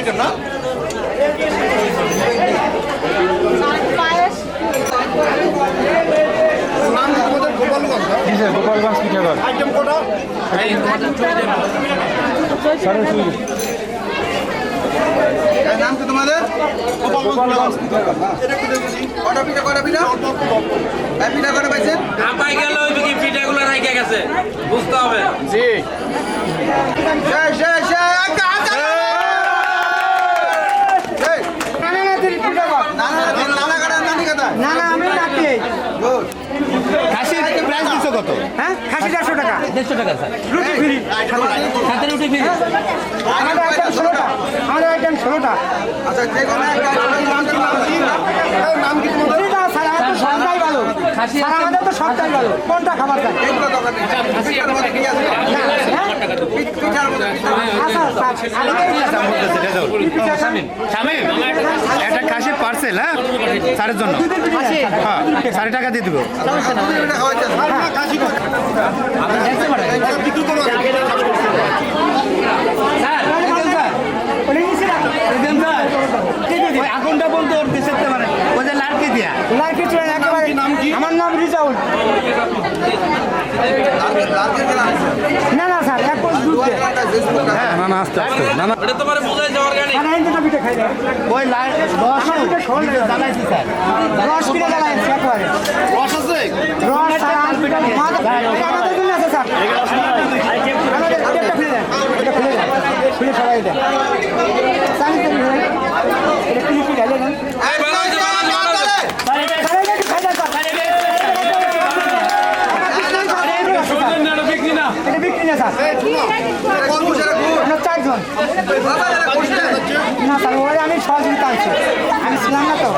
Chicken না Gopalganj পিঠাঘর item কোটা নাম কি তোমাদের গোপালগঞ্জ কটা পিঠা পিঠা কটা পাইছেন আপাই গেল ওই কি পিঠাগুলো রাইখা গেছে বুঝতে হবে জি খাসির প্রাইস দিচ্ছ কত? হ্যাঁ খাসি 150 টাকা 150 টাকা স্যার রুটি ফ্রি সাথে রুটি ফ্রি আমাদের আইটেম 16টা আমাদের আইটেম 16টা আচ্ছা যে কোনো একটা নাম কি তোমাদের স্যার আমাদের তো সবটাই ভালো খাসি স্যার আমাদের তো সবটাই ভালো কোনটা খাবার চাই এইগুলো দোকান পিঠার মধ্যে কি আছে পিঠার মধ্যে আচ্ছা শামিম একটা খাসির পার্সেল হ্যাঁ স্যারের জন্য হ্যাঁ 60 টাকা দিয়ে দেবো আগুনটা বলতে ওর দেশের মানে ওই যে লাড়কি দিয়া আমার নাম রিজাউল না না স্যার এক কোন দুধ দে না না আস্তে আস্তে না না এটা তোমার বুঝাই যাওয়ার গানি আর এই দুটো পিঠে খাই না ওই জ্বালাইছি স্যার রস কিনে জ্বালাই একবারে রস আছে রস আমাদের জন্য আছে স্যার আমাদের একটা খুলে দেন এটা খুলে দেন খুলে সবাই দেন জানি তো এটা কি কি ঢালে দেন এই ভালো হইছে ভালো স্যার এটা কি খাই দেন স্যার এটা বিক্রি না স্যার আমরা 4 জন না স্যার ওই আমি সহযোগিতা আছি আমি ছিলাম না তো